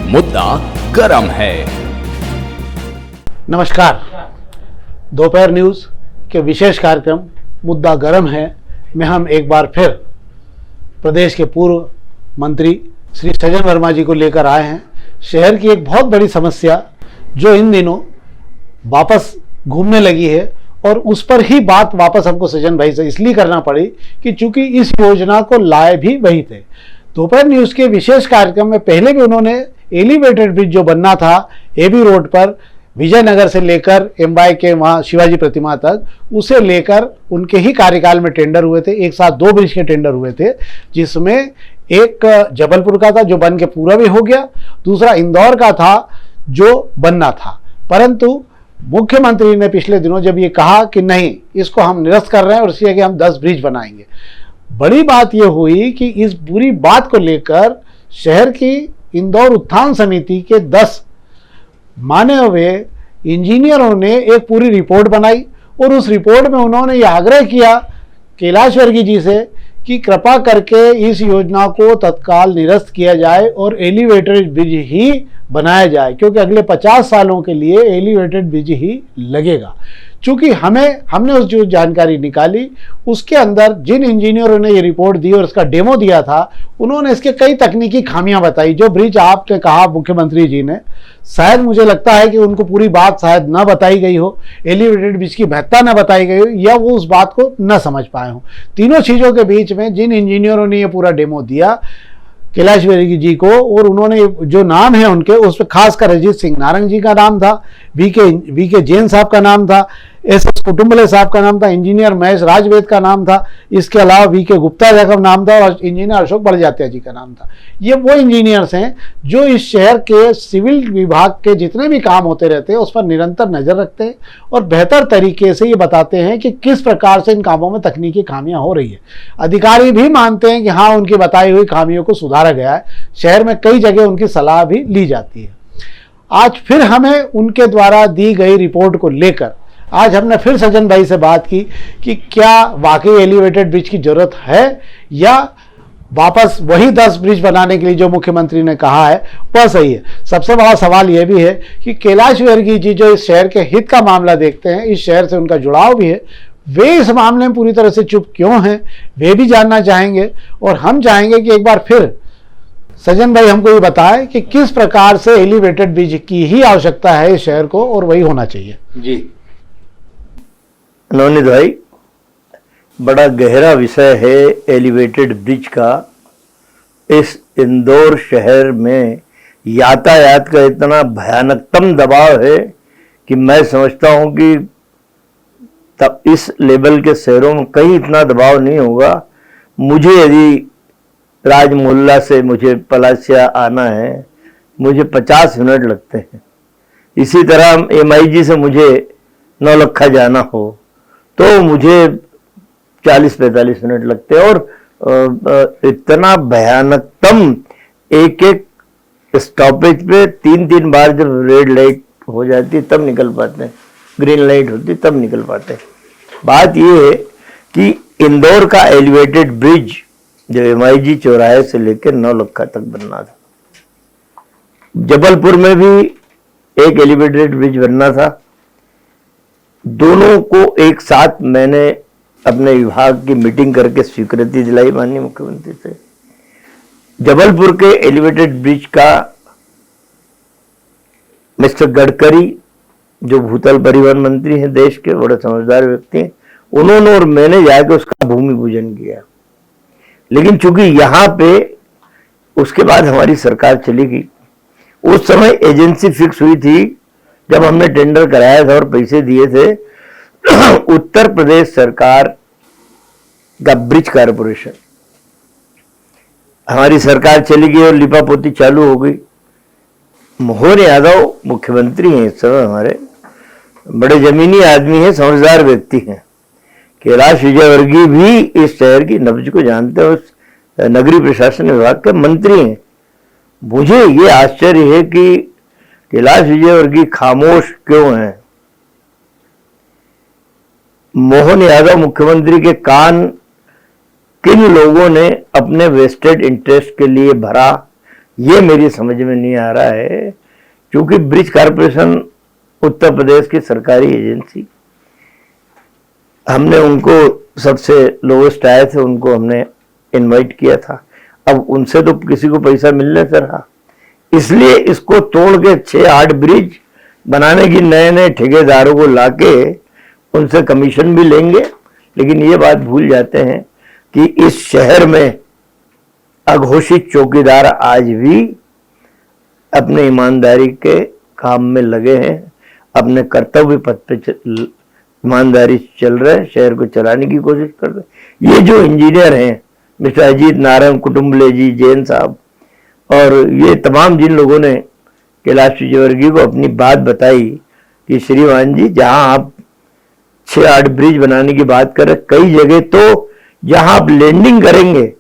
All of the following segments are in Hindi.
मुद्दा गरम है। नमस्कार, दोपहर न्यूज के विशेष कार्यक्रम मुद्दा गरम है में हम एक बार फिर प्रदेश के पूर्व मंत्री श्री सज्जन वर्मा जी को लेकर आए हैं। शहर की एक बहुत बड़ी समस्या जो इन दिनों वापस घूमने लगी है और उस पर ही बात वापस हमको सज्जन भाई से इसलिए करना पड़ी कि चूंकि इस योजना को लाए भी वही थे। दोपहर न्यूज के विशेष कार्यक्रम में पहले भी उन्होंने एलिवेटेड ब्रिज जो बनना था एबी रोड पर विजयनगर से लेकर एमवाई के वहाँ शिवाजी प्रतिमा तक, उसे लेकर उनके ही कार्यकाल में टेंडर हुए थे। एक साथ दो ब्रिज के टेंडर हुए थे, जिसमें एक जबलपुर का था जो बन के पूरा भी हो गया, दूसरा इंदौर का था जो बनना था। परंतु मुख्यमंत्री ने पिछले दिनों जब ये कहा कि नहीं, इसको हम निरस्त कर रहे हैं और इसलिए कि हम 10 ब्रिज बनाएंगे, बड़ी बात यह हुई कि इस पूरी बात को लेकर शहर की इंदौर उत्थान समिति के 10 माने हुए इंजीनियरों ने एक पूरी रिपोर्ट बनाई और उस रिपोर्ट में उन्होंने ये आग्रह किया कैलाश वर्गीय जी से कि कृपा करके इस योजना को तत्काल निरस्त किया जाए और एलिवेटेड ब्रिज ही बनाया जाए, क्योंकि अगले 50 सालों के लिए एलिवेटेड ब्रिज ही लगेगा। चूंकि हमने उस जो जानकारी निकाली उसके अंदर जिन इंजीनियरों ने ये रिपोर्ट दी और इसका डेमो दिया था, उन्होंने इसके कई तकनीकी खामियां बताई। जो ब्रिज आपने कहा मुख्यमंत्री जी ने, शायद मुझे लगता है कि उनको पूरी बात शायद न बताई गई हो, एलिवेटेड ब्रिज की महत्ता न बताई गई हो, या वो उस बात को न समझ पाए हों। तीनों चीज़ों के बीच में जिन इंजीनियरों ने ये पूरा डेमो दिया कैलाश वर्गीय जी को, और उन्होंने जो नाम है उनके उस पर खासकर अजीत सिंह नारंग जी का नाम था, वीके जैन साहब का नाम था, एस कुटुंबले साहब का नाम था, इंजीनियर महेश राजवेद का नाम था, इसके अलावा वीके गुप्ता जी का नाम था और इंजीनियर अशोक बड़जात्या जी का नाम था। ये वो इंजीनियर्स हैं जो इस शहर के सिविल विभाग के जितने भी काम होते रहते हैं उस पर निरंतर नजर रखते हैं और बेहतर तरीके से ये बताते हैं कि किस प्रकार से इन कामों में तकनीकी खामियां हो रही है। अधिकारी भी मानते हैं कि हाँ, उनकी बताई हुई खामियों को सुधारा गया है। शहर में कई जगह उनकी सलाह भी ली जाती है। आज फिर हमें उनके द्वारा दी गई रिपोर्ट को लेकर आज हमने फिर सज्जन भाई से बात की कि क्या वाकई एलिवेटेड ब्रिज की जरूरत है या वापस वही 10 ब्रिज बनाने के लिए जो मुख्यमंत्री ने कहा है वह सही है। सबसे बड़ा सवाल यह भी है कि कैलाश वर्गीय जी जो इस शहर के हित का मामला देखते हैं, इस शहर से उनका जुड़ाव भी है, वे इस मामले में पूरी तरह से चुप क्यों हैं, वे भी जानना चाहेंगे। और हम चाहेंगे कि एक बार फिर सज्जन भाई हमको ये बताएं कि किस प्रकार से एलिवेटेड ब्रिज की ही आवश्यकता है इस शहर को और वही होना चाहिए। जी नवनीत भाई, बड़ा गहरा विषय है एलिवेटेड ब्रिज का। इस इंदौर शहर में यातायात का इतना भयानकतम दबाव है कि मैं समझता हूं कि तब इस लेवल के शहरों में कहीं इतना दबाव नहीं होगा। मुझे यदि राज मोहल्ला से मुझे पलासिया आना है, मुझे 50 मिनट लगते हैं। इसी तरह MIG से मुझे नौलखा जाना हो तो मुझे 40-45 मिनट लगते हैं। और इतना भयानकतम एक स्टॉपेज पे 3-3 बार जब रेड लाइट हो जाती तब निकल पाते हैं, ग्रीन लाइट होती तब निकल पाते हैं। बात यह है कि इंदौर का एलिवेटेड ब्रिज जो MIG चौराहे से लेकर नौलखा तक बनना था, जबलपुर में भी एक एलिवेटेड ब्रिज बनना था। दोनों को एक साथ मैंने अपने विभाग की मीटिंग करके स्वीकृति दिलाई माननीय मुख्यमंत्री से। जबलपुर के एलिवेटेड ब्रिज का मिस्टर गडकरी जो भूतल परिवहन मंत्री हैं देश के, बड़े समझदार व्यक्ति हैं, उन्होंने और मैंने जाकर उसका भूमि पूजन किया। लेकिन चूंकि यहाँ पे उसके बाद हमारी सरकार चली गई, उस समय एजेंसी फिक्स हुई थी जब हमने टेंडर कराया था और पैसे दिए थे उत्तर प्रदेश सरकार का ब्रिज कारपोरेशन। हमारी सरकार चली गई और लिपापोती चालू हो गई। मोहन यादव मुख्यमंत्री हैं इस समय, हमारे बड़े जमीनी आदमी हैं, समझदार व्यक्ति हैं। कैलाश विजयवर्गीय भी इस शहर की नब्ज को जानते हैं, उस नगरीय प्रशासन विभाग के मंत्री हैं। मुझे ये आश्चर्य है कि कैलाश विजयवर्गीय खामोश क्यों हैं। मोहन यादव मुख्यमंत्री के कान किन लोगों ने अपने वेस्टेड इंटरेस्ट के लिए भरा, ये मेरी समझ में नहीं आ रहा है, क्योंकि ब्रिज कॉरपोरेशन उत्तर प्रदेश की सरकारी एजेंसी, हमने उनको सबसे लोवेस्ट आए थे उनको हमने इनवाइट किया था। अब उनसे तो किसी को पैसा मिलने से रहा, इसलिए इसको तोड़ के 6-8 ब्रिज बनाने की नए नए ठेकेदारों को लाके उनसे कमीशन भी लेंगे। लेकिन ये बात भूल जाते हैं कि इस शहर में अघोषित चौकीदार आज भी अपने ईमानदारी के काम में लगे हैं, अपने कर्तव्य पथ पे ईमानदारी से चल रहे हैं, शहर को चलाने की कोशिश कर रहे हैं। ये जो इंजीनियर हैं मिस्टर अजीत नारायण कुटुम्बले जी, जैन साहब, और ये तमाम जिन लोगों ने कैलाश विजयवर्गीय को अपनी बात बताई कि श्रीमान जी, जहां आप 6-8 ब्रिज बनाने की बात कर रहे, कई जगह तो जहां आप लैंडिंग करेंगे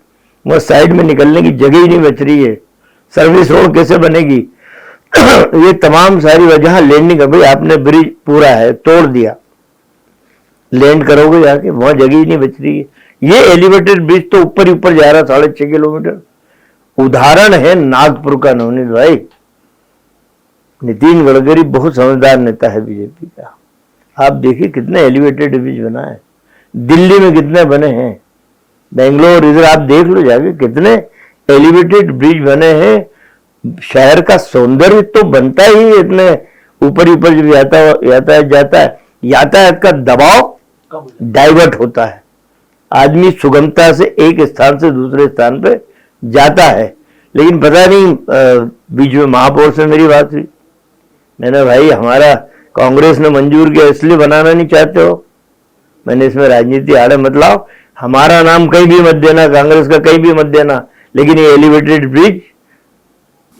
वह साइड में निकलने की जगह ही नहीं बच रही है। सर्विस रोड कैसे बनेगी? ये तमाम सारी वजह लैंडिंग है। भाई आपने ब्रिज पूरा है, तोड़ दिया, लैंड करोगे जाके, वहां जगह ही नहीं बच रही है। ये एलिवेटेड ब्रिज तो ऊपर ही ऊपर जा रहा, 6.5 किलोमीटर। उदाहरण है नागपुर का नवनीत भाई। नितिन गडकरी बहुत समझदार नेता है बीजेपी का। आप देखिए कितने एलिवेटेड ब्रिज बना है, दिल्ली में कितने बने हैं, बेंगलोर इधर आप देख लो जाके कितने एलिवेटेड ब्रिज बने हैं। शहर का सौंदर्य तो बनता ही इतने ऊपर ऊपर जब यातायात जाता है, यातायात का दबाव डाइवर्ट होता है, आदमी सुगमता से एक स्थान से दूसरे स्थान पे जाता है। लेकिन पता नहीं बीच में महापौर से मेरी बात हुई, मैंने भाई हमारा कांग्रेस ने मंजूर किया इसलिए बनाना नहीं चाहते हो? मैंने इसमें राजनीति आड़े मत लाओ, हमारा नाम कहीं भी मत देना, कांग्रेस का कहीं भी मत देना, लेकिन ये एलिवेटेड ब्रिज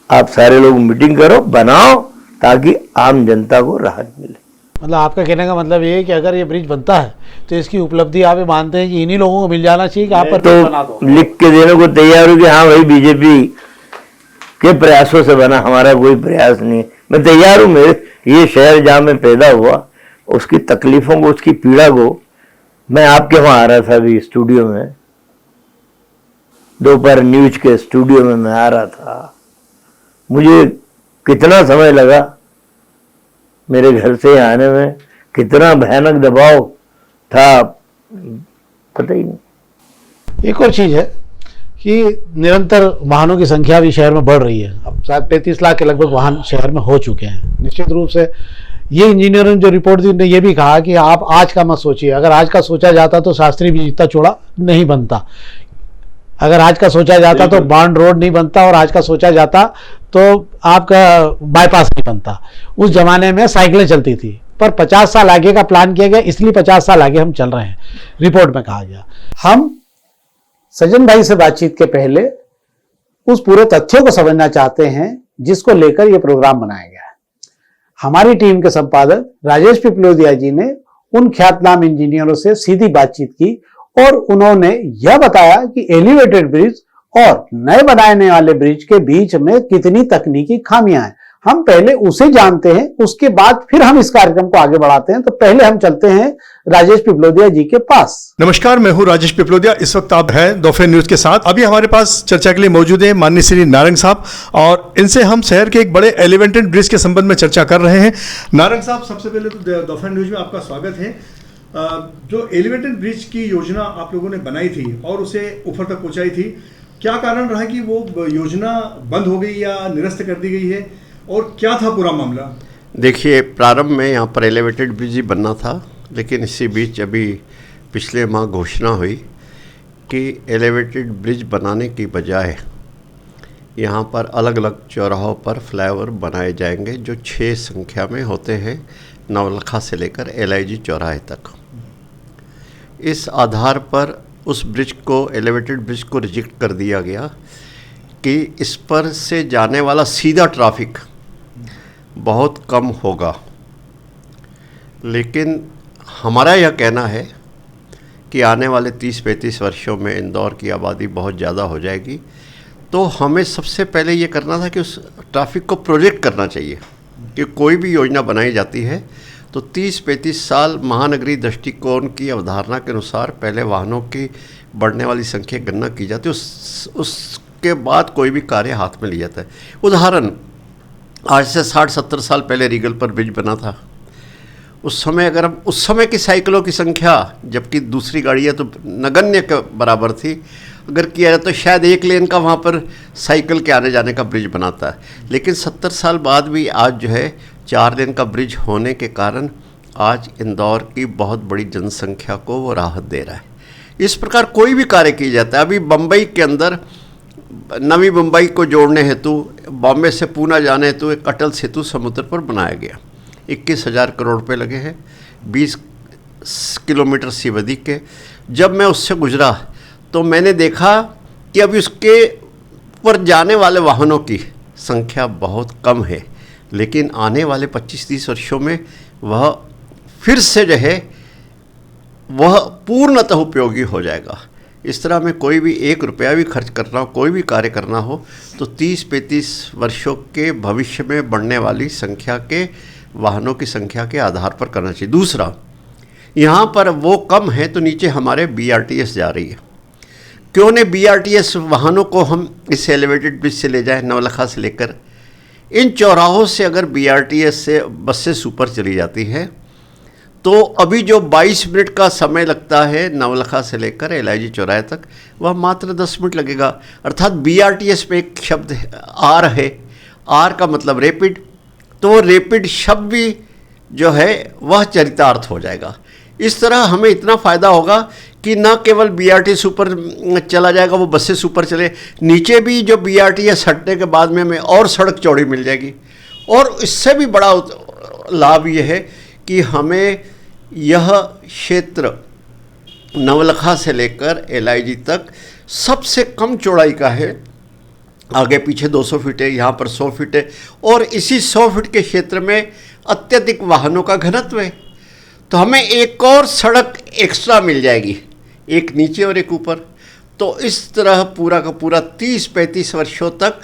आप सारे लोग मीटिंग करो, बनाओ, ताकि आम जनता को राहत मिले। मतलब आपका कहने का मतलब ये है कि अगर ये ब्रिज बनता है तो इसकी उपलब्धि आप ये मानते हैं कि इन्हीं लोगों को मिल जाना चाहिए कि आप पर तो बना दो? लिख के देने को तैयार हूँ कि हाँ भाई बीजेपी के प्रयासों से बना, हमारा कोई प्रयास नहीं है। मैं तैयार हूँ, मेरे ये शहर जहाँ मैं पैदा हुआ उसकी तकलीफों को, उसकी पीड़ा को, मैं आपके वहां आ रहा था अभी स्टूडियो में, दोपहर न्यूज के स्टूडियो में मैं आ रहा था, मुझे कितना समय लगा मेरे घर से आने में, कितना भयानक दबाव था पता ही नहीं। एक और चीज़ है कि निरंतर वाहनों की संख्या भी शहर में बढ़ रही है। अब शायद 35 लाख के लगभग वाहन शहर में हो चुके हैं। निश्चित रूप से ये इंजीनियरों ने जो रिपोर्ट दी, उन्होंने ये भी कहा कि आप आज का मत सोचिए, अगर आज का सोचा जाता तो शास्त्री ब्रिज इतना चौड़ा नहीं बनता, अगर आज का सोचा जाता तो बांड रोड नहीं बनता, और आज का सोचा जाता तो आपका बाईपास नहीं बनता। उस जमाने में साइकिलें चलती थी, पर 50 साल आगे का प्लान किया गया, इसलिए 50 साल आगे हम चल रहे हैं, रिपोर्ट में कहा गया। हम सज्जन भाई से बातचीत के पहले उस पूरे तथ्यों को समझना चाहते हैं जिसको लेकर यह प्रोग्राम बनाया गया है। हमारी टीम के संपादक राजेश पिपलोदिया जी ने उन ख्यातनाम इंजीनियरों से सीधी बातचीत की और उन्होंने यह बताया कि एलिवेटेड ब्रिज और नए बनाने वाले ब्रिज के बीच में कितनी तकनीकी खामियां हैं। हम पहले उसे जानते हैं, उसके बाद फिर हम इस कार्यक्रम को आगे बढ़ाते हैं। तो पहले हम चलते हैं राजेश पिपलोदिया जी के पास। नमस्कार, मैं हूं राजेश पिपलोदिया। इस वक्त आप हैं दोपहर न्यूज के साथ। अभी हमारे पास चर्चा के लिए मौजूद हैं माननीय श्री नारंग साहब, और इनसे हम शहर के एक बड़े एलिवेटेड ब्रिज के संबंध में चर्चा कर रहे हैं। नारंग साहब, सबसे पहले तो दोपहर न्यूज में आपका स्वागत है। जो एलिवेटेड ब्रिज की योजना आप लोगों ने बनाई थी और उसे ऊपर तक पहुंचाई थी, क्या कारण रहा कि वो योजना बंद हो गई या निरस्त कर दी गई है, और क्या था पूरा मामला? देखिए, प्रारंभ में यहाँ पर एलिवेटेड ब्रिज ही बनना था, लेकिन इसी बीच अभी पिछले माह घोषणा हुई कि एलिवेटेड ब्रिज बनाने की बजाय यहाँ पर अलग अलग चौराहों पर फ्लाईओवर बनाए जाएंगे, जो 6 संख्या में होते हैं, नवलखा से लेकर LIG चौराहे तक। इस आधार पर उस ब्रिज को, एलिवेटेड ब्रिज को रिजेक्ट कर दिया गया कि इस पर से जाने वाला सीधा ट्रैफिक बहुत कम होगा। लेकिन हमारा यह कहना है कि आने वाले 30-35 वर्षों में इंदौर की आबादी बहुत ज़्यादा हो जाएगी, तो हमें सबसे पहले ये करना था कि उस ट्रैफिक को प्रोजेक्ट करना चाहिए। कि कोई भी योजना बनाई जाती है तो 30-35 साल महानगरीय दृष्टिकोण की अवधारणा के अनुसार पहले वाहनों की बढ़ने वाली संख्या गणना की जाती है, उस उसके बाद कोई भी कार्य हाथ में लिया जाता है। उदाहरण, आज से 60-70 साल पहले रीगल पर ब्रिज बना था। उस समय अगर हम उस समय की साइकिलों की संख्या, जबकि दूसरी गाड़ियाँ तो नगण्य के बराबर थी, अगर किया जाए तो शायद 1 लेन का वहाँ पर साइकिल के आने जाने का ब्रिज बनाता है। लेकिन 70 साल बाद भी आज जो है 4 लेन का ब्रिज होने के कारण आज इंदौर की बहुत बड़ी जनसंख्या को वो राहत दे रहा है। इस प्रकार कोई भी कार्य किया जाता है। अभी बम्बई के अंदर नवी मुंबई को जोड़ने हेतु, बॉम्बे से पूना जाने हेतु एक अटल सेतु समुद्र पर बनाया गया। 21,000 करोड़ रुपए लगे हैं, 20 किलोमीटर सीवधी के। जब मैं उससे गुजरा तो मैंने देखा कि अभी उसके पर जाने वाले वाहनों की संख्या बहुत कम है, लेकिन आने वाले 25-30 वर्षों में वह फिर से जो है वह पूर्णतः उपयोगी हो जाएगा। इस तरह में कोई भी 1 रुपया भी खर्च करना हो, कोई भी कार्य करना हो, तो 30-35 वर्षों के भविष्य में बढ़ने वाली संख्या के वाहनों की संख्या के आधार पर करना चाहिए। दूसरा, यहाँ पर वो कम है तो नीचे हमारे BRTS जा रही है। क्यों ने BRTS वाहनों को हम इस एलिवेटेड ब्रिज से ले जाएं, नवलखा से लेकर इन चौराहों से अगर BRTS से बसेस ऊपर चली जाती है तो अभी जो 22 मिनट का समय लगता है नवलखा से लेकर LIG चौराहे तक, वह मात्र 10 मिनट लगेगा। अर्थात BRTS में एक शब्द आर है, आर का मतलब रैपिड, तो वो रैपिड शब्द भी जो है वह चरितार्थ हो जाएगा। इस तरह हमें इतना फ़ायदा होगा कि न केवल BRTS ऊपर चला जाएगा, वो बसेस ऊपर चले, नीचे भी जो BRTS हटने के बाद में हमें और सड़क चौड़ी मिल जाएगी। और इससे भी बड़ा लाभ ये है कि हमें यह क्षेत्र नवलखा से लेकर LIG तक सबसे कम चौड़ाई का है। आगे पीछे 200 फीट है, यहाँ पर 100 फीट है, और इसी 100 फीट के क्षेत्र में अत्यधिक वाहनों का घनत्व है। तो हमें एक और सड़क एक्स्ट्रा मिल जाएगी, एक नीचे और एक ऊपर। तो इस तरह पूरा का पूरा 30-35 वर्षों तक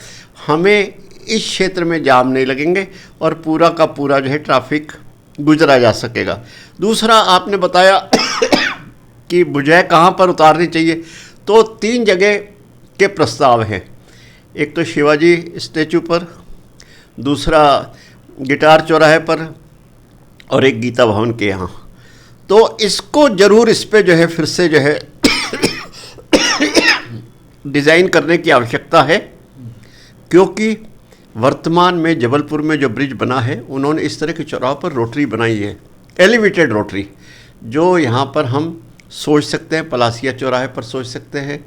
हमें इस क्षेत्र में जाम नहीं लगेंगे और पूरा का पूरा जो है ट्रैफिक गुजरा जा सकेगा। दूसरा, आपने बताया कि बुझाए कहाँ पर उतारनी चाहिए, तो 3 जगह के प्रस्ताव हैं। एक तो शिवाजी स्टैचू पर, दूसरा गिटार चौराहे पर, और एक गीता भवन के यहाँ। तो इसको ज़रूर इस पे जो है फिर से जो है डिज़ाइन करने की आवश्यकता है, क्योंकि वर्तमान में जबलपुर में जो ब्रिज बना है उन्होंने इस तरह के चौराहों पर रोटरी बनाई है, एलिवेटेड रोटरी, जो यहाँ पर हम सोच सकते हैं, पलासिया चौराहे पर सोच सकते हैं,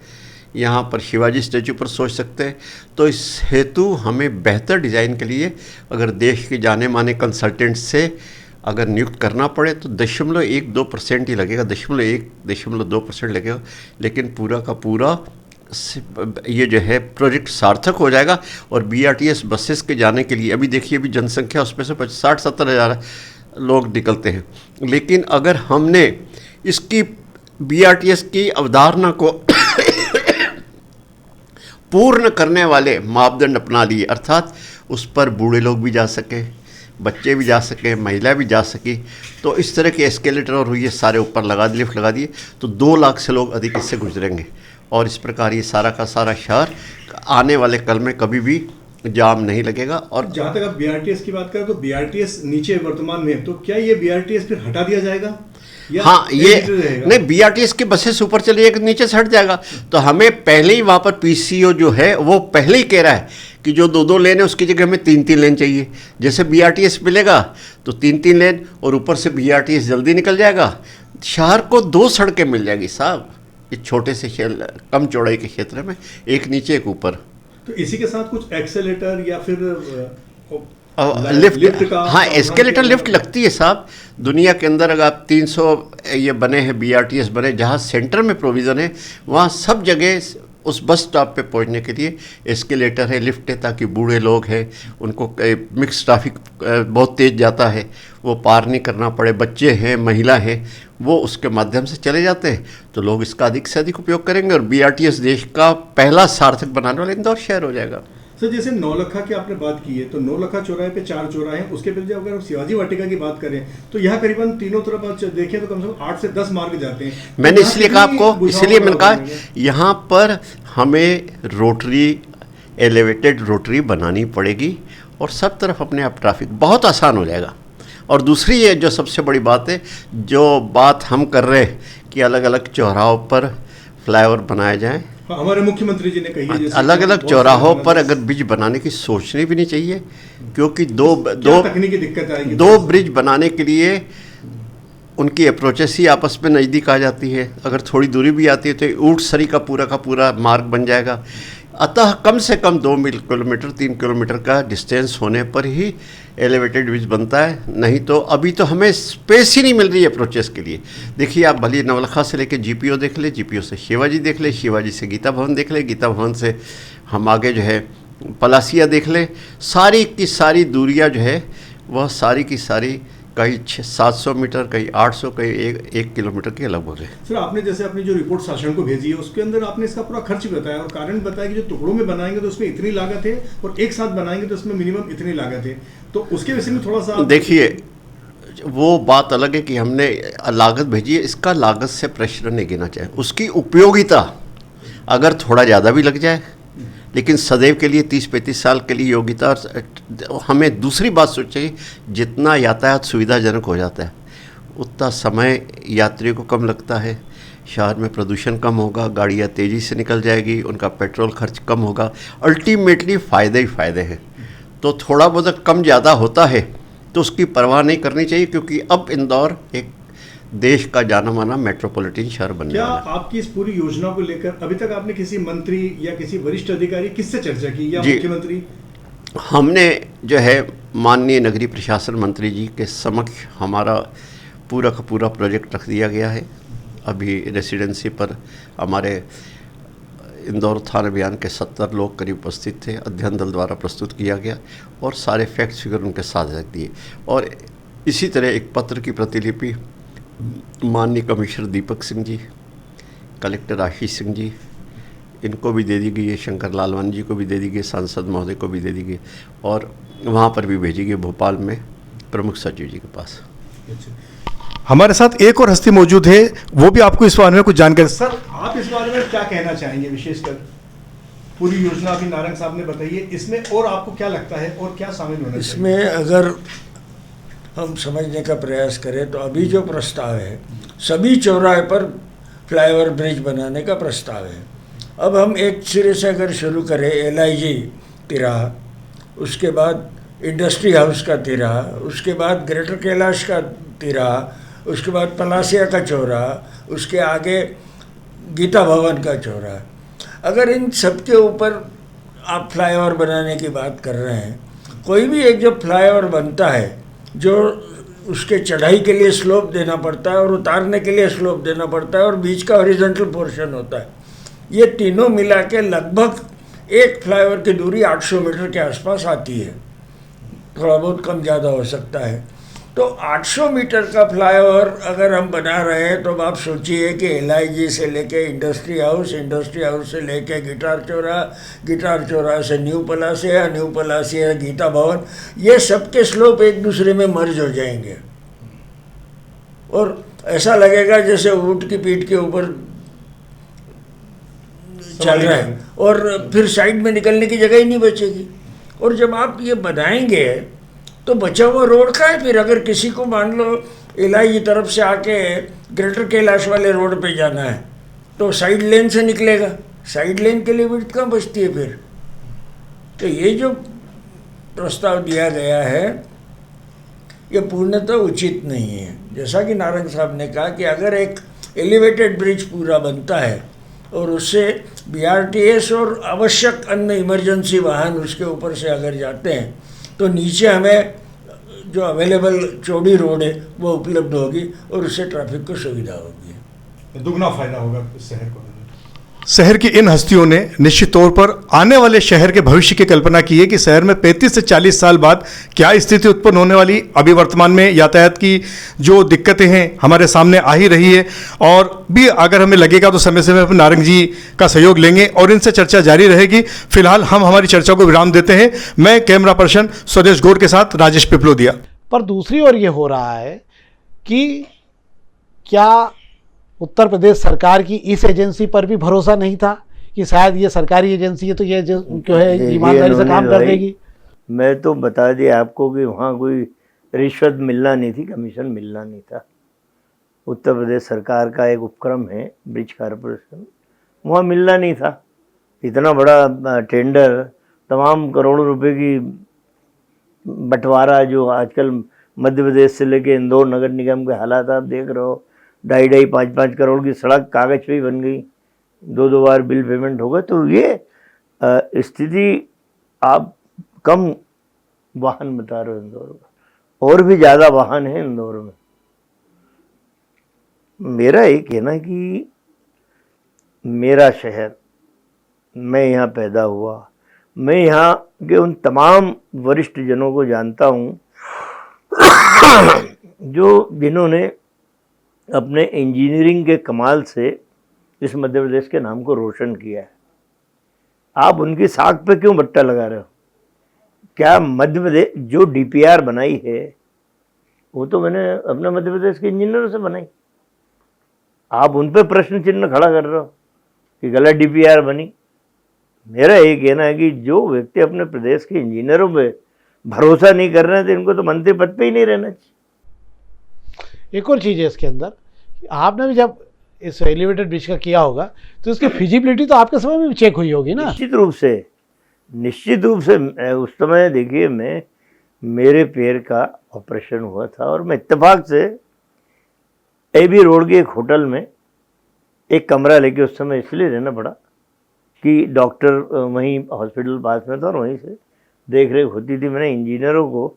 यहाँ पर शिवाजी स्टैचू पर सोच सकते हैं। तो इस हेतु हमें बेहतर डिज़ाइन के लिए अगर देश के जाने माने कंसल्टेंट से अगर नियुक्त करना पड़े तो 0.1-2% ही लगेगा, 0.1-2% लगेगा, लेकिन पूरा का पूरा ये जो है प्रोजेक्ट सार्थक हो जाएगा। और BRTS बसेस के जाने के लिए अभी देखिए, अभी जनसंख्या उसमें से 60-70 हज़ार लोग निकलते हैं, लेकिन अगर हमने इसकी BRTS की अवधारणा को पूर्ण करने वाले मापदंड अपना लिए, अर्थात उस पर बूढ़े लोग भी जा सके, बच्चे भी जा सके, महिला भी जा सकी, तो इस तरह के एस्केलेटर और ये सारे ऊपर लगा दिए, लिफ्ट लगा दिए, तो 2 लाख से लोग अधिक इससे गुजरेंगे। और इस प्रकार ये सारा का सारा शहर आने वाले कल में कभी भी जाम नहीं लगेगा। और जहाँ तक आप BRTS की बात करें तो BRTS नीचे वर्तमान में, तो क्या ये BRTS फिर हटा दिया जाएगा? हाँ, ये नहीं, BRTS की बसेस ऊपर चली जाएगी, नीचे से हट जाएगा। तो हमें पहले ही वहाँ पर PCO जो है वो पहले ही कह रहा है कि जो 2-2 लेन है उसकी जगह हमें 3-3 लेन चाहिए। जैसे BRTS मिलेगा तो 3-3 लेन, और ऊपर से BRTS जल्दी निकल जाएगा, शहर को 2 सड़कें मिल जाएगी साहब, इस छोटे से कम चौड़ाई के क्षेत्र में, एक नीचे एक ऊपर। तो इसी के साथ कुछ एक्सेलेटर या फिर लिफ्ट का, हाँ, एस्केलेटर लिफ्ट लगती है साहब। दुनिया के अंदर अगर आप 300 ये बने हैं BRTS बने, जहाँ सेंटर में प्रोविज़न है, वहाँ सब जगह उस बस स्टॉप पे पहुंचने के लिए एस्केलेटर है, लिफ्ट है, ताकि बूढ़े लोग हैं उनको मिक्स ट्रैफिक बहुत तेज़ जाता है वो पार नहीं करना पड़े, बच्चे हैं, महिला हैं, वो उसके माध्यम से चले जाते हैं, तो लोग इसका अधिक से अधिक उपयोग करेंगे और BRTS देश का पहला सार्थक बनाने वाला इंदौर शहर हो जाएगा। सर, जैसे नौलखा की आपने बात की है, तो नौलखा चौराहे पे 4 चौराहे हैं, उसके पीछे अगर शिवाजी वाटिका की बात करें तो यहाँ करीबन तीनों तरफ देखें तो कम से कम 8 से 10 मार्ग जाते हैं। मैंने इसलिए कहा आपको, इसलिए मैंने कहा यहाँ पर हमें रोटरी, एलिवेटेड रोटरी बनानी पड़ेगी और सब तरफ अपने आप ट्रैफिक बहुत आसान हो जाएगा। और दूसरी ये जो सबसे बड़ी बात है, जो बात हम कर रहे हैं कि अलग अलग चौराहों पर फ्लाईओवर बनाए जाएं, हमारे मुख्यमंत्री जी ने कही है जैसे अलग अलग चौराहों पर अगर ब्रिज बनाने की सोचनी भी नहीं चाहिए, क्योंकि दो तकनीकी दिक्कत आएगी। दो ब्रिज बनाने के लिए उनकी अप्रोचेस ही आपस में नज़दीक आ जाती है। अगर थोड़ी दूरी भी आती है तो ऊँट सरी का पूरा मार्ग बन जाएगा। अतः कम से कम 2 किलोमीटर 3 किलोमीटर का डिस्टेंस होने पर ही एलिवेटेड ब्रिज बनता है, नहीं तो अभी तो हमें स्पेस ही नहीं मिल रही है अप्रोचेस के लिए। देखिए, आप भली नवलखा से लेकर जीपीओ देख ले, जीपीओ से शिवाजी देख ले, शिवाजी से गीता भवन देख ले, गीता भवन से हम आगे जो है पलासिया देख ले, सारी की सारी दूरियां जो है वह सारी की सारी कहीं 700 मीटर, कहीं 800, कहीं 1 किलोमीटर के लगभग है। सर, आपने जैसे अपनी जो रिपोर्ट शासन को भेजी है उसके अंदर आपने इसका पूरा खर्च बताया और कारण बताया कि जो टुकड़ों में बनाएंगे तो उसमें इतनी लागत है और एक साथ बनाएंगे तो उसमें मिनिमम इतनी लागत है, तो उसके विषय में थोड़ा सा देखिए, वो बात अलग है कि हमने लागत भेजी है, इसका लागत से प्रेशर नहीं गिना चाहिए। उसकी उपयोगिता अगर थोड़ा ज़्यादा भी लग जाए, लेकिन सदैव के लिए 30-35 साल के लिए योग्यता। हमें दूसरी बात सोचिए, जितना यातायात सुविधाजनक हो जाता है उतना समय यात्रियों को कम लगता है, शहर में प्रदूषण कम होगा, गाड़ियाँ तेज़ी से निकल जाएगी, उनका पेट्रोल खर्च कम होगा, अल्टीमेटली फ़ायदे ही फ़ायदे हैं। तो थोड़ा बहुत कम ज़्यादा होता है तो उसकी परवाह नहीं करनी चाहिए, क्योंकि अब इंदौर एक देश का जाना माना मेट्रोपॉलिटन शहर बनने वाला है। क्या आपकी इस पूरी योजना को लेकर अभी तक आपने किसी मंत्री या किसी वरिष्ठ अधिकारी किससे चर्चा की, या मुख्यमंत्री? हमने जो है माननीय नगरीय प्रशासन मंत्री जी के समक्ष हमारा पूरा का पूरा प्रोजेक्ट रख दिया गया है। अभी रेसिडेंसी पर हमारे इंदौर उत्थान अभियान के 70 लोग करीब उपस्थित थे, अध्ययन दल द्वारा प्रस्तुत किया गया और सारे फैक्ट्स फिगर उनके साथ रख दिए। और इसी तरह एक पत्र की प्रतिलिपि माननीय कमिश्नर दीपक सिंह जी, कलेक्टर आशीष सिंह जी, इनको भी दे दी गई है, शंकर लालवानी जी को भी दे दी गई, सांसद महोदय को भी दे दी गई और वहाँ पर भी भेजी गई भोपाल में प्रमुख सचिव जी के पास। हमारे साथ एक और हस्ती मौजूद है, वो भी आपको इस बारे में कुछ जानकारी। सर, आप इस बारे में क्या कहना चाहेंगे? विशेषकर पूरी योजना अभी नारंग साहब ने बताई है, इसमें और आपको क्या लगता है और क्या शामिल होना चाहिए? इसमें अगर हम समझने का प्रयास करें तो अभी जो प्रस्ताव है, सभी चौराहे पर फ्लाईओवर ब्रिज बनाने का प्रस्ताव है। अब हम एक सिरे से अगर शुरू करें, LIG तिराहा, उसके बाद इंडस्ट्री हाउस का तिराहा, उसके बाद ग्रेटर कैलाश का तिराहा, उसके बाद पलासिया का चौराहा, उसके आगे गीता भवन का चौराहा, अगर इन सब के ऊपर आप फ्लाईओवर बनाने की बात कर रहे हैं, कोई भी एक जो फ्लाईओवर बनता है, जो उसके चढ़ाई के लिए स्लोप देना पड़ता है और उतारने के लिए स्लोप देना पड़ता है और बीच का हॉरिजॉन्टल पोर्शन होता है, ये तीनों मिला के लगभग एक फ्लाईओवर की दूरी 800 मीटर के आसपास आती है, थोड़ा बहुत कम ज़्यादा हो सकता है। तो 800 मीटर का फ्लाईओवर अगर हम बना रहे हैं तो आप सोचिए कि LIG से लेके इंडस्ट्री हाउस, इंडस्ट्री हाउस से लेके गिटार चौराहा से न्यू पलासिया गीता भवन, ये सबके स्लोप एक दूसरे में मर्ज हो जाएंगे और ऐसा लगेगा जैसे ऊँट की पीठ के ऊपर चल रहा है और फिर साइड में निकलने की जगह ही नहीं बचेगी। और जब आप ये बनाएंगे तो बचा हुआ रोड का है, फिर अगर किसी को मान लो LIG तरफ से आके ग्रेटर कैलाश वाले रोड पे जाना है तो साइड लेन से निकलेगा, साइड लेन के लिए विड्थ कहाँ बचती है फिर? तो ये जो प्रस्ताव दिया गया है ये पूर्णतः उचित नहीं है। जैसा कि नारंग साहब ने कहा कि अगर एक एलिवेटेड ब्रिज पूरा बनता है और उससे BRTS और आवश्यक अन्य इमरजेंसी वाहन उसके ऊपर से अगर जाते हैं तो नीचे हमें जो अवेलेबल चौड़ी रोड है वो उपलब्ध होगी और उससे ट्रैफिक को सुविधा होगी, दुगना फायदा होगा शहर को। शहर की इन हस्तियों ने निश्चित तौर पर आने वाले शहर के भविष्य की कल्पना की है कि शहर में 35 से 40 साल बाद क्या स्थिति उत्पन्न होने वाली। अभी वर्तमान में यातायात की जो दिक्कतें हैं हमारे सामने आ ही रही है और भी अगर हमें लगेगा तो समय समय पर नारंग जी का सहयोग लेंगे और इनसे चर्चा जारी रहेगी। फिलहाल हम हमारी चर्चा को विराम देते हैं। मैं कैमरा पर्सन स्वदेश गौर के साथ राजेश पिपलोदिया। पर दूसरी ओर ये हो रहा है कि क्या उत्तर प्रदेश सरकार की इस एजेंसी पर भी भरोसा नहीं था कि शायद ये सरकारी एजेंसी है तो ये जो है देखिए, ईमानदारी से काम इन्होंने कर भाई, देगी। मैं तो बता दिया आपको कि वहाँ कोई रिश्वत मिलना नहीं थी, कमीशन मिलना नहीं था। उत्तर प्रदेश सरकार का एक उपक्रम है ब्रिज कारपोरेशन, वहाँ मिलना नहीं था। इतना बड़ा टेंडर, तमाम करोड़ों रुपए की बंटवारा जो आजकल मध्य प्रदेश से लेके इंदौर नगर निगम के हालात आप देख रहे हो, 2.5-5 करोड़ की सड़क कागज पे ही बन गई, 2 बार बिल पेमेंट हो गए। तो ये स्थिति, आप कम वाहन बता रहे हो इंदौर में, और भी ज़्यादा वाहन है इंदौर में। मेरा ये कहना कि मेरा शहर, मैं यहाँ पैदा हुआ, मैं यहाँ के उन तमाम वरिष्ठ जनों को जानता हूँ जिन्होंने अपने इंजीनियरिंग के कमाल से इस मध्य प्रदेश के नाम को रोशन किया है। आप उनकी साख पे क्यों बट्टा लगा रहे हो? क्या मध्य प्रदेश जो डीपीआर बनाई है वो तो मैंने अपने मध्य प्रदेश के इंजीनियरों से बनाई, आप उन पे प्रश्न चिन्ह खड़ा कर रहे हो कि गलत डीपीआर बनी। मेरा ये कहना है कि जो व्यक्ति अपने प्रदेश के इंजीनियरों पे भरोसा नहीं कर रहे हैं तो इनको तो मंत्री पद पे ही नहीं रहना चाहिए। एक और चीज़ है इसके अंदर, आपने भी जब इस एलिवेटेड ब्रिज का किया होगा तो इसकी फिजिबिलिटी तो आपके समय में भी चेक हुई होगी ना? निश्चित रूप से उस समय देखिए, मेरे पैर का ऑपरेशन हुआ था और मैं इत्तेफाक से एबी रोड के एक होटल में एक कमरा लेके उस समय इसलिए रहना पड़ा कि डॉक्टर वहीं हॉस्पिटल पास में था और वहीं से देख रेख होती थी। मैंने इंजीनियरों को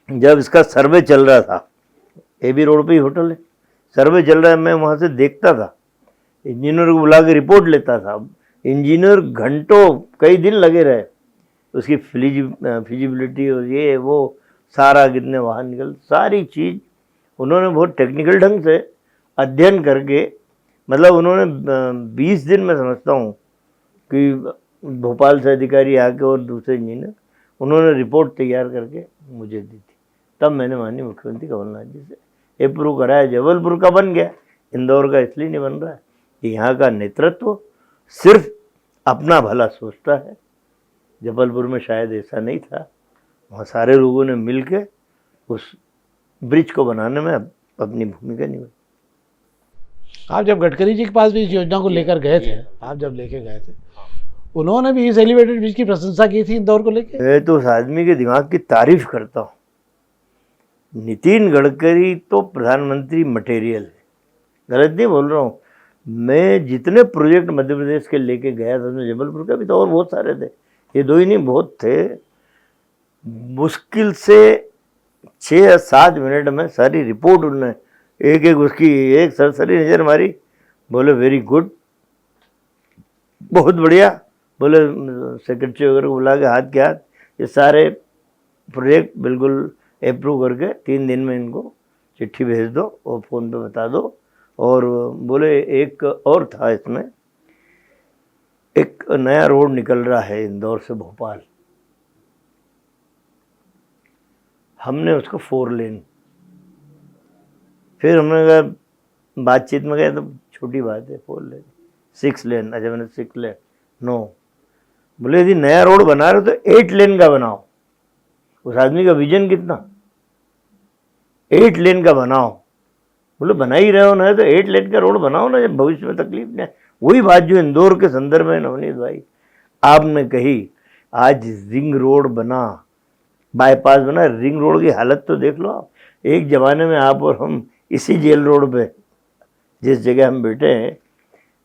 जब इसका सर्वे चल रहा था, एबी रोड पे ही होटल है, सर्वे चल रहा है, मैं वहाँ से देखता था, इंजीनियर को बुला के रिपोर्ट लेता था। इंजीनियर घंटों, कई दिन लगे रहे, उसकी फिजिबिलिटी और ये वो सारा, कितने वाहन निकल, सारी चीज़ उन्होंने बहुत टेक्निकल ढंग से अध्ययन करके, मतलब उन्होंने 20 दिन में समझता हूँ कि भोपाल से अधिकारी आके और दूसरे इंजीनियर, उन्होंने रिपोर्ट तैयार करके मुझे दी थी। तब मैंने माननीय मुख्यमंत्री कमलनाथ जी से अप्रूव कराया। जबलपुर का बन गया, इंदौर का इसलिए नहीं बन रहा है कि यहाँ का नेतृत्व सिर्फ अपना भला सोचता है। जबलपुर में शायद ऐसा नहीं था, वहाँ सारे लोगों ने मिल के उस ब्रिज को बनाने में अपनी भूमिका निभाई। आप जब गडकरी जी के पास भी इस योजना को लेकर गए थे, आप जब लेके गए थे, उन्होंने भी इस एलिवेटेड ब्रिज की प्रशंसा की थी इंदौर को लेकर। मैं तो उस आदमी के दिमाग की तारीफ करता हूँ। नितिन गडकरी तो प्रधानमंत्री मटेरियल है, गलत नहीं बोल रहा हूँ। मैं जितने प्रोजेक्ट मध्य प्रदेश के लेके गया था, उसमें जबलपुर का भी तो और बहुत सारे थे, ये दो ही नहीं बहुत थे। मुश्किल से 6 या 7 मिनट में सारी रिपोर्ट उन्होंने एक एक उसकी एक सरसरी नज़र मारी, बोले वेरी गुड, बहुत बढ़िया। बोले सेक्रेटरी वगैरह को बुला के हाथ के हाथ ये सारे प्रोजेक्ट बिल्कुल अप्रूव करके 3 दिन में इनको चिट्ठी भेज दो और फ़ोन पे बता दो। और बोले एक और था इसमें, एक नया रोड निकल रहा है इंदौर से भोपाल, हमने उसको 4 लेन, फिर हमने कहा बातचीत में गए तो छोटी बात है 4 लेन, 6 लेन। अच्छा मैंने 6 लेन, नो। बोले यदि नया रोड बना रहे हो तो 8 लेन का बनाओ। उस आदमी का विजन कितना, 8 लेन का बनाओ। बोले बना ही रहे हो ना, तो 8 लेन का रोड बनाओ ना, जब भविष्य में तकलीफ नहीं। वही बात जो इंदौर के संदर्भ में नवनीत भाई आपने कही, आज रिंग रोड बना, बाईपास बना, रिंग रोड की हालत तो देख लो आप। एक ज़माने में आप और हम इसी जेल रोड पे, जिस जगह हम बैठे हैं,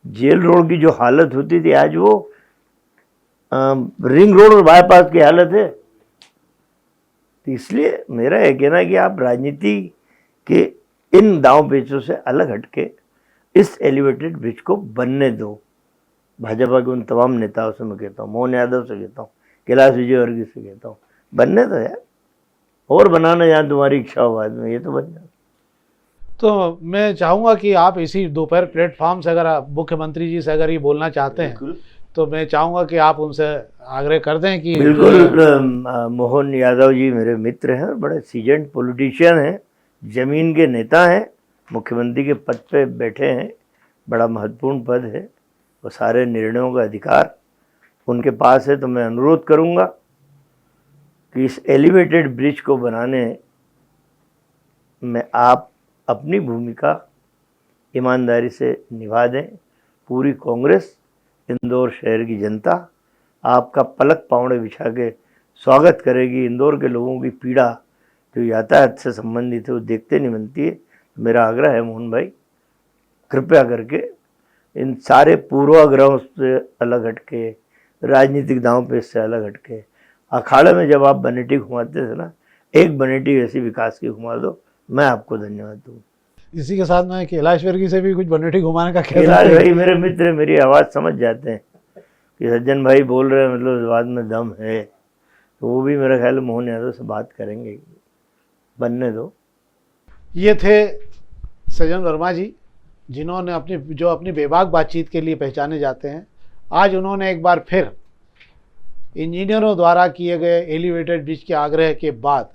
जेल रोड की जो हालत होती थी, आज वो रिंग रोड और बाईपास की हालत है। तो इसलिए मेरा यह कहना है कि आप राजनीति के इन दांव पेचों से अलग हटके इस एलिवेटेड ब्रिज को बनने दो। भाजपा के उन तमाम नेताओं से मैं कहता हूँ, मोहन यादव से कहता हूँ, कैलाश विजयवर्गीय से कहता हूँ, बनने दो यार, और बनाना यहाँ तुम्हारी इच्छा हो, बाद में ये तो बन जाए। तो मैं चाहूँगा कि आप इसी दोपहर प्लेटफॉर्म से, अगर आप मुख्यमंत्री जी से अगर ये बोलना चाहते हैं तो मैं चाहूँगा कि आप उनसे आग्रह कर दें कि बिल्कुल। मोहन यादव जी मेरे मित्र हैं और बड़े सीजेंट पॉलिटिशियन हैं, ज़मीन के नेता हैं, मुख्यमंत्री के पद पे बैठे हैं, बड़ा महत्वपूर्ण पद है, वो सारे निर्णयों का अधिकार उनके पास है। तो मैं अनुरोध करूंगा कि इस एलिवेटेड ब्रिज को बनाने में आप अपनी भूमिका ईमानदारी से निभा दें। पूरी कांग्रेस, इंदौर शहर की जनता आपका पलक पावड़े बिछा के स्वागत करेगी। इंदौर के लोगों की पीड़ा जो यातायात से संबंधित है वो देखते नहीं बनती है। मेरा आग्रह है मोहन भाई, कृपया करके इन सारे पूर्वाग्रहों से अलग हटके, राजनीतिक दांव पेच से अलग हटके, अखाड़े में जब आप बनेटी घुमाते थे ना, एक बनेटी ऐसी विकास की घुमा दो, मैं आपको धन्यवाद दूँ। इसी के साथ में कैलाश वर्गीय से भी कुछ बनेटी घुमाने का कैलाश भाई मेरे मित्र, मेरी आवाज़ समझ जाते हैं कि सज्जन भाई बोल रहे हैं, मतलब इस बात में दम है, तो वो भी मेरा ख्याल मोहन यादव से बात करेंगे, बनने दो। ये थे सज्जन वर्मा जी, जिन्होंने अपनी बेबाक बातचीत के लिए पहचाने जाते हैं। आज उन्होंने एक बार फिर इंजीनियरों द्वारा किए गए एलिवेटेड ब्रिज के आग्रह के बाद,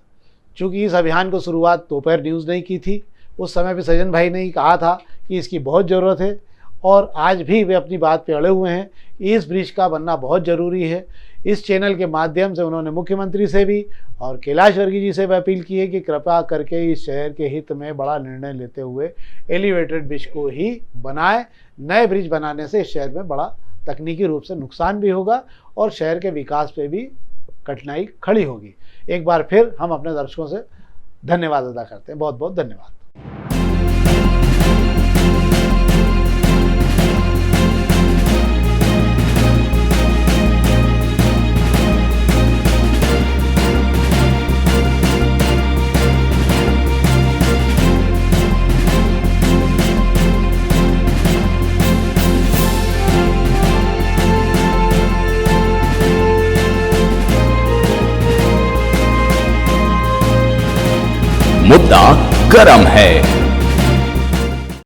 चूँकि इस अभियान को शुरुआत दोपहर न्यूज़ ने की थी, उस समय भी सज्जन भाई ने ही कहा था कि इसकी बहुत ज़रूरत है, और आज भी वे अपनी बात पे अड़े हुए हैं। इस ब्रिज का बनना बहुत ज़रूरी है। इस चैनल के माध्यम से उन्होंने मुख्यमंत्री से भी और कैलाश वर्गीय जी से भी अपील की है कि कृपया करके इस शहर के हित में बड़ा निर्णय लेते हुए एलिवेटेड ब्रिज को ही बनाएं। नए ब्रिज बनाने से इस शहर में बड़ा तकनीकी रूप से नुकसान भी होगा और शहर के विकास पे भी कठिनाई खड़ी होगी। एक बार फिर हम अपने दर्शकों से धन्यवाद अदा करते हैं। बहुत बहुत धन्यवाद। मुद्दा गरम है।